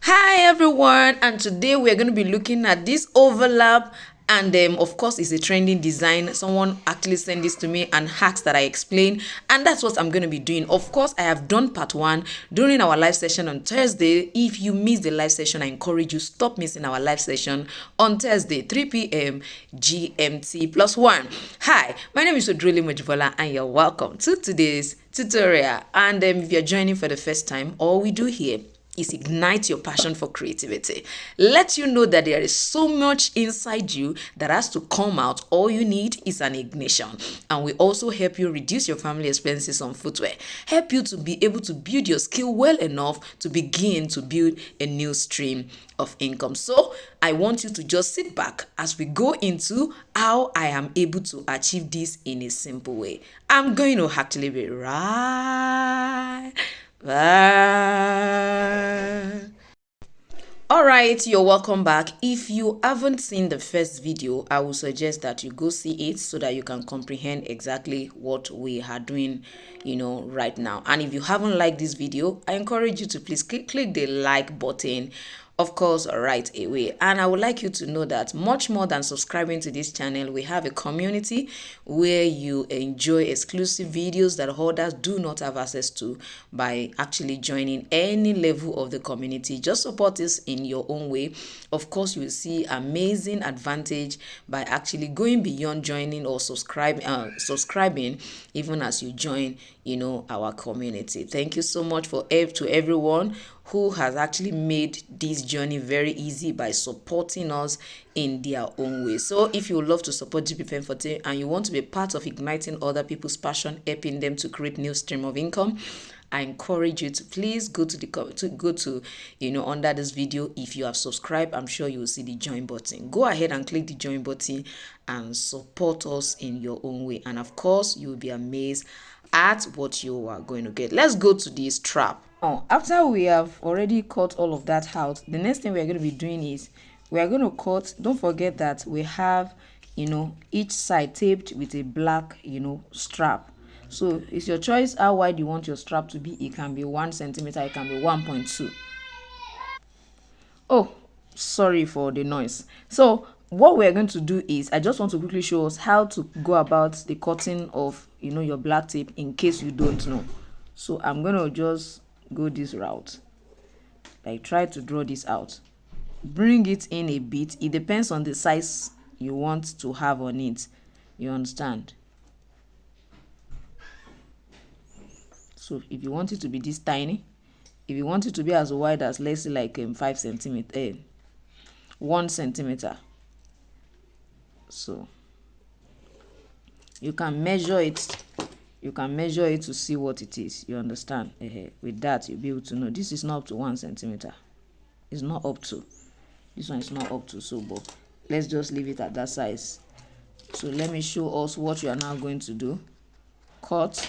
Hi everyone, and today we're going to be looking at this overlap, and of course it's a trending design. Someone actually sent this to me and hacks that I explain, and that's what I'm going to be doing. Of course, I have done part 1 during our live session on Thursday. If you missed the live session, I encourage you stop missing our live session on Thursday 3 p.m. GMT plus 1. Hi, my name is Odruli Mojibola and you're welcome to today's tutorial. And if you're joining for the first time, all we do here is ignite your passion for creativity. Let you know that there is so much inside you that has to come out. All you need is an ignition. And we also help you reduce your family expenses on footwear. Help you to be able to build your skill well enough to begin to build a new stream of income. So I want you to just sit back as we go into how I am able to achieve this in a simple way. I'm going to actually be right back. Alright, you're welcome back. If you haven't seen the first video, I would suggest that you go see it so that you can comprehend exactly what we are doing, right now. And if you haven't liked this video, I encourage you to please click the like button, of course, right away. And I would like you to know that much more than subscribing to this channel, we have a community where you enjoy exclusive videos that others do not have access to by actually joining any level of the community. Just support this in your own way. Of course, you will see amazing advantage by actually going beyond joining or subscribing even as you join our community. Thank you so much to everyone who has actually made this journey very easy by supporting us in their own way. So if you would love to support Jibbyfemforte and you want to be part of igniting other people's passion, helping them to create new stream of income, I encourage you to please go to under this video. If you have subscribed, I'm sure you will see the join button. Go ahead and click the join button and support us in your own way. And of course, you will be amazed at what you are going to get. Let's go to this strap. After we have already cut all of that out, the next thing we're going to be doing is we are going to cut. Don't forget that we have each side taped with a black strap. So it's your choice how wide you want your strap to be. It can be 1 centimeter, it can be 1.2. Oh, sorry for the noise. So what we're going to do is I just want to quickly show us how to go about the cutting of your black tape in case you don't know. So I'm going to just go this route. Like, try to draw this out, bring it in a bit. It depends on the size you want to have on it, you understand? So if you want it to be this tiny, if you want it to be as wide as, let's say, like 5 centimeter, 1 centimeter, so you can measure it. You can measure it to see what it is, you understand? With that, you'll be able to know this is not up to 1 centimeter. It's not up to. This one is not up to, so but let's just leave it at that size. So let me show us what you are now going to do. Cut,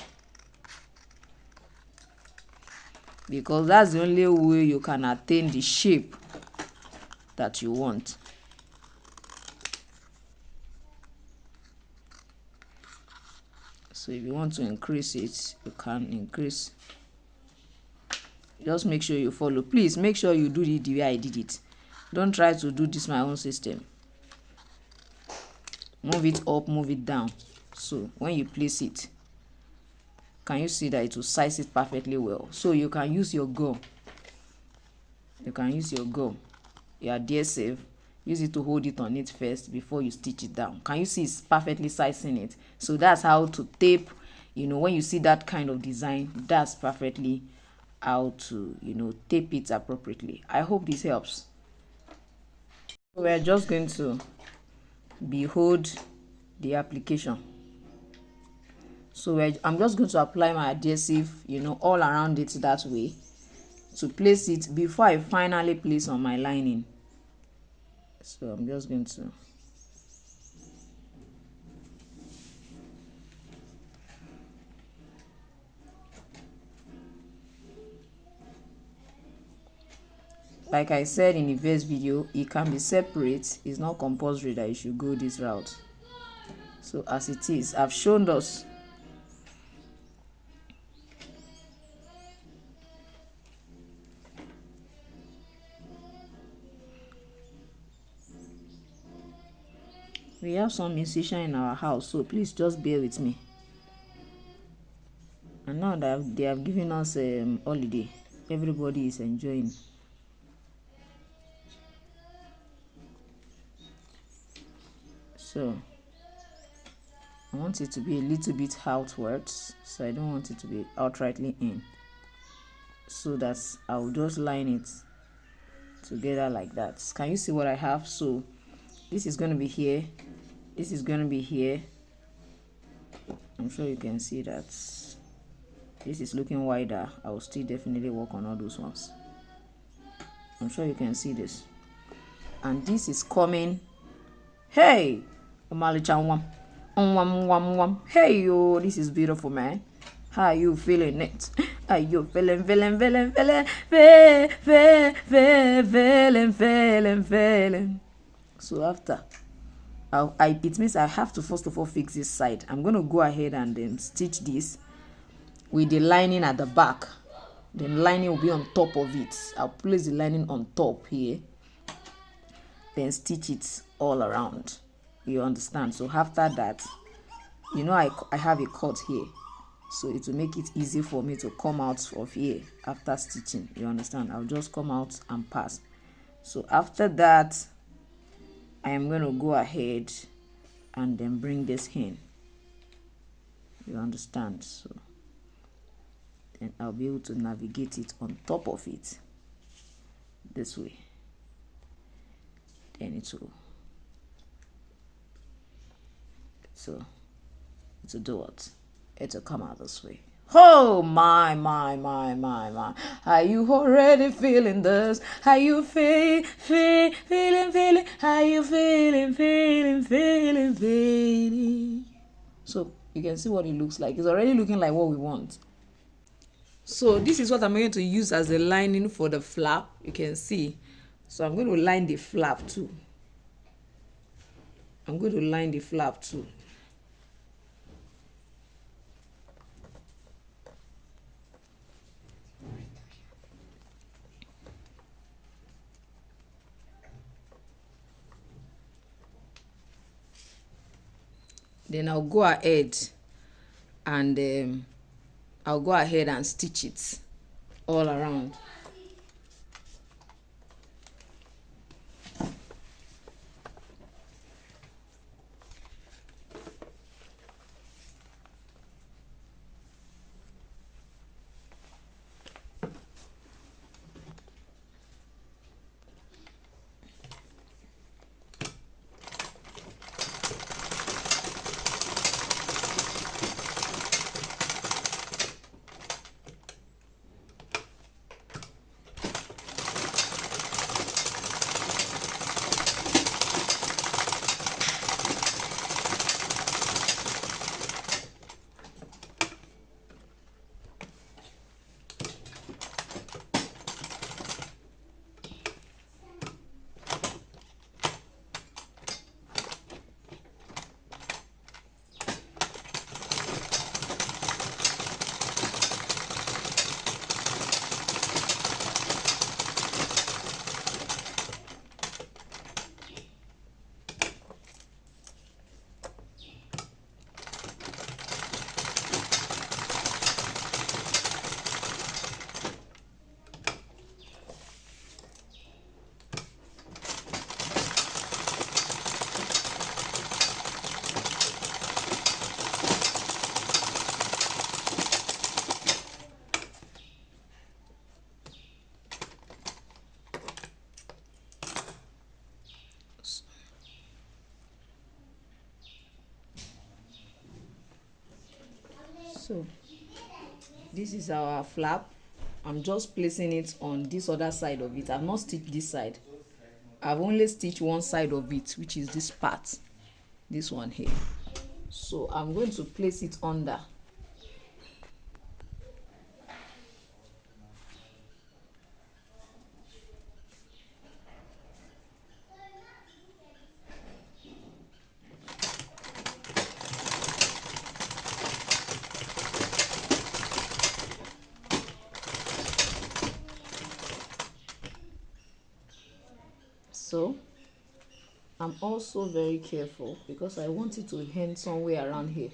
because that's the only way you can attain the shape that you want. So if you want to increase it, you can increase. Just make sure you follow. Please make sure you do it the way I did it. Don't try to do this my own system. Move it up, move it down. So when you place it, can you see that it will size it perfectly well? So you can use your gum. You can use your gum. You are adhesive. Use it to hold it on it first before you stitch it down. Can you see it's perfectly sizing it? So that's how to tape. When you see that kind of design, that's perfectly how to tape it appropriately. I hope this helps. We're just going to behold the application. So I'm just going to apply my adhesive all around it that way to place it before I finally place on my lining. So I'm just going to like I said in the first video, it can be separate. It's not compulsory that you should go this route. So as it is, I've shown us. We have some musician in our house, so please just bear with me. And now that they have given us a holiday, everybody is enjoying. So I want it to be a little bit outwards, so I don't want it to be outrightly in. So that I'll just line it together like that. Can you see what I have? So this is going to be here, this is going to be here. I'm sure you can see that this is looking wider. I will still definitely work on all those ones. I'm sure you can see this. And this is coming. Hey, hey yo, this is beautiful, man. How are you feeling it? Are you feeling? So after it means I have to first of all fix this side. I'm going to go ahead and then stitch this with the lining at the back. The lining will be on top of it. I'll place the lining on top here, then stitch it all around. You understand? So after that, you know, I have a cut here, so it will make it easy for me to come out of here after stitching. You understand? I'll just come out and pass. So after that, I am going to go ahead and then bring this in. You understand? So then I'll be able to navigate it on top of it this way. Then it will do what? It will come out this way. Oh my. Are you already feeling this? Are you feeling? Are you feeling? So you can see what it looks like. It's already looking like what we want. So this is what I'm going to use as the lining for the flap. You can see. So I'm going to line the flap too. Then I'll go ahead and stitch it all around. So this is our flap. I'm just placing it on this other side of it. I've not stitched this side. I've only stitched one side of it, which is this part, this one here. So I'm going to place it under. So I'm also very careful because I want it to end somewhere around here.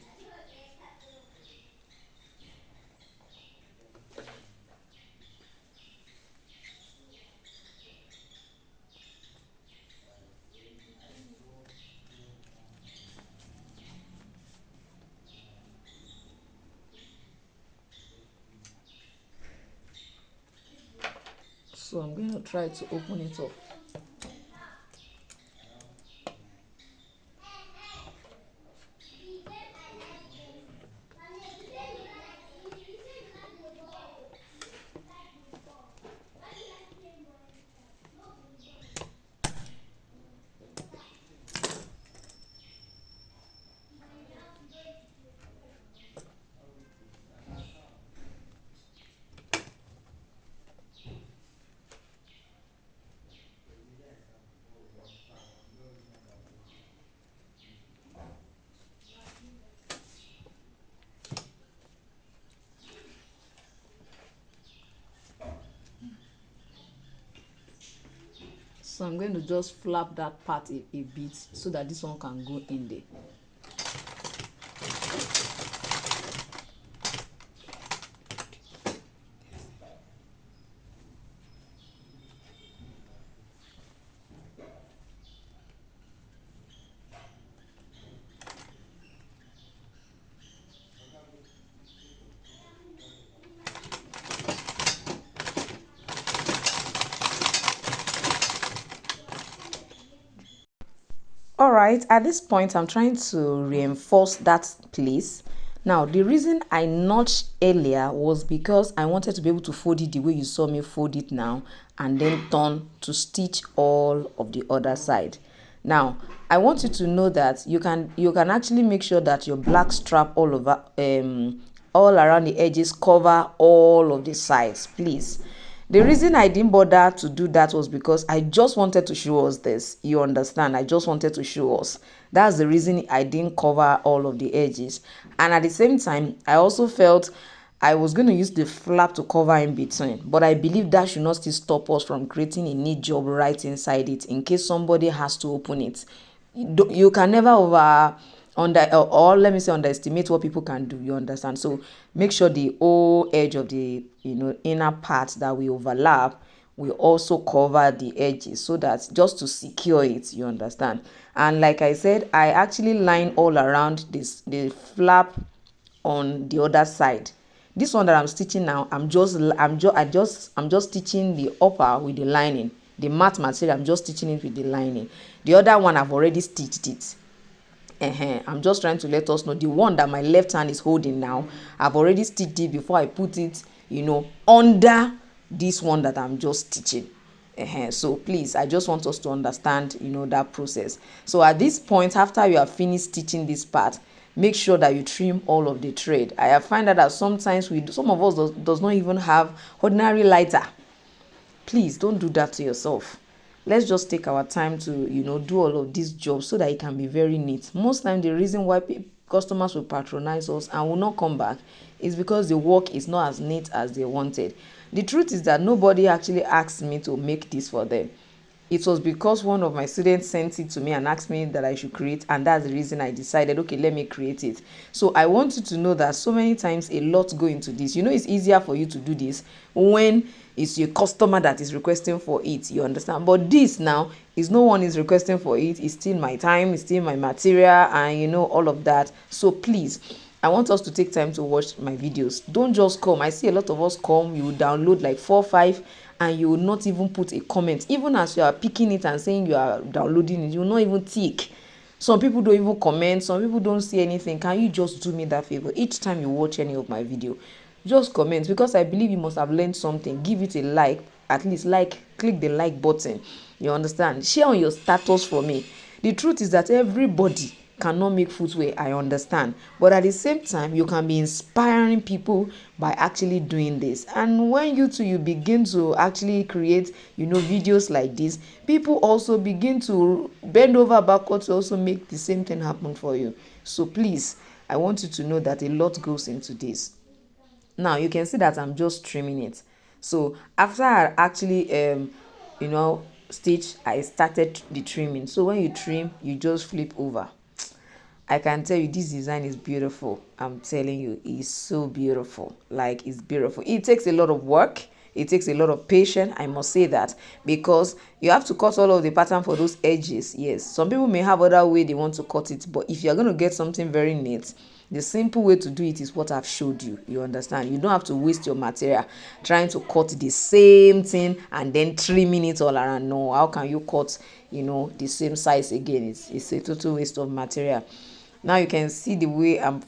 So I'm going to try to open it up. So I'm going to just flap that part a bit so that this one can go in there. All right, at this point I'm trying to reinforce that place. Now the reason I notched earlier was because I wanted to be able to fold it the way you saw me fold it now, and then turn to stitch all of the other side. Now I want you to know that you can actually make sure that your black strap all over all around the edges cover all of the sides, please. The reason I didn't bother to do that was because I just wanted to show us this. You understand? I just wanted to show us. That's the reason I didn't cover all of the edges. And at the same time, I also felt I was going to use the flap to cover in between. But I believe that should not still stop us from creating a neat job right inside it in case somebody has to open it. You can never or let me say underestimate what people can do. You understand? So make sure the whole edge of the inner part that we overlap, we also cover the edges so that just to secure it. You understand? And like I said, I actually line all around the flap on the other side. This one that I'm stitching now, I'm just stitching the upper with the lining. The matte material, I'm just stitching it with the lining. The other one, I've already stitched it. I'm just trying to let us know the one that my left hand is holding now, I've already stitched it before I put it under this one that I'm just stitching. So please, I just want us to understand that process. So at this point, after you have finished stitching this part, make sure that you trim all of the thread. I have found that sometimes some of us does not even have ordinary lighter. Please don't do that to yourself. Let's just take our time to do all of these jobs so that it can be very neat. Most time the reason why customers will patronize us and will not come back is because the work is not as neat as they wanted. The truth is that nobody actually asked me to make this for them. It was because one of my students sent it to me and asked me that I should create, and that's the reason I decided, okay, let me create it. So I want you to know that so many times a lot go into this. It's easier for you to do this when it's your customer that is requesting for it. You understand? But this now is no one is requesting for it. It's still my time, it's still my material, and all of that. So please, I want us to take time to watch my videos. Don't just come. I see a lot of us come, you download like 4-5, and you will not even put a comment. Even as you are picking it and saying you are downloading it, you will not even tick. Some people don't even comment. Some people don't see anything. Can you just do me that favor? Each time you watch any of my video, just comment, because I believe you must have learned something. Give it a like, at least click the like button. You understand? Share on your status for me. The truth is that everybody cannot make footwear, I understand, but at the same time you can be inspiring people by actually doing this. And when you begin to actually create videos like this, people also begin to bend over backwards to also make the same thing happen for you. So please, I want you to know that a lot goes into this. Now you can see that I'm just trimming it. So after I actually stitch, I started the trimming. So when you trim, you just flip over. I can tell you this design is beautiful. I'm telling you, it's so beautiful. Like, it's beautiful. It takes a lot of work. It takes a lot of patience, I must say that, because you have to cut all of the pattern for those edges. Yes, some people may have other way they want to cut it, but if you're going to get something very neat, the simple way to do it is what I've showed you. You understand? You don't have to waste your material trying to cut the same thing and then trimming it all around. No, how can you cut, the same size again? It's a total waste of material. Now you can see the way I'm,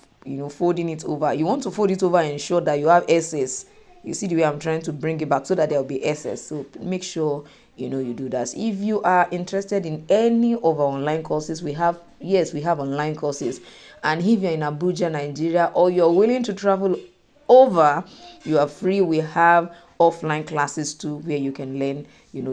folding it over. You want to fold it over and ensure that you have excess. You see the way I'm trying to bring it back so that there will be excess. So make sure you do that. If you are interested in any of our online courses, we have online courses. And if you're in Abuja, Nigeria, or you're willing to travel over, you are free. We have offline classes too, where you can learn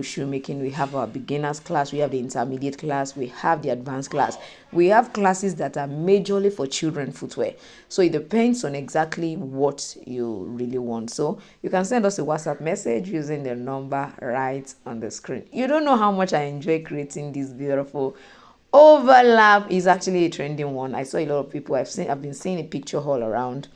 shoemaking. We have our beginners class, we have the intermediate class, we have the advanced class. We have classes that are majorly for children footwear, so it depends on exactly what you really want. So you can send us a WhatsApp message using the number right on the screen. You don't know how much I enjoy creating this beautiful overlap. Is actually a trending one. I saw a lot of people, I've been seeing a picture all around.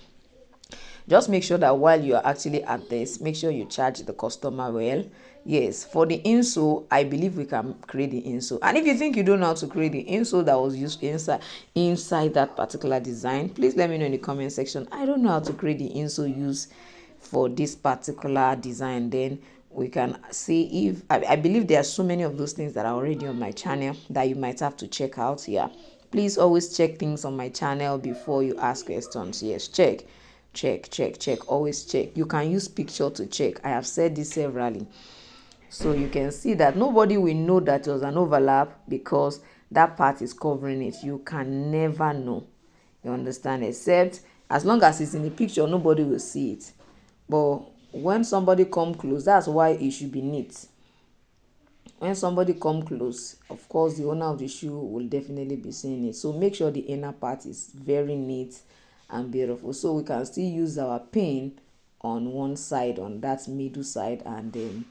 Just make sure that while you are actually at this, make sure you charge the customer well. Yes, for the insole, I believe we can create the insole. And if you think you don't know how to create the insole that was used inside that particular design, please let me know in the comment section. I don't know how to create the insole used for this particular design. Then we can see if I believe there are so many of those things that are already on my channel that you might have to check out. Yeah, please always check things on my channel before you ask questions. Yes, check, always check. You can use picture to check. I have said this severally, so you can see that nobody will know that there was an overlap because that part is covering it. You can never know, you understand, except as long as it's in the picture, nobody will see it. But when somebody come close, that's why it should be neat. When somebody come close, of course the owner of the shoe will definitely be seeing it. So make sure the inner part is very neat and beautiful, so we can still use our pin on one side, on that middle side, and then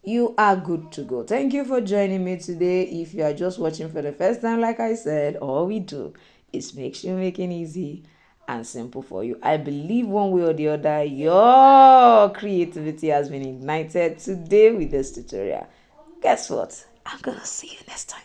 you are good to go. Thank you for joining me today. If you are just watching for the first time, like I said, all we do is make shoemaking easy and simple for you. I believe one way or the other your creativity has been ignited today with this tutorial. Guess what? I'm gonna see you next time.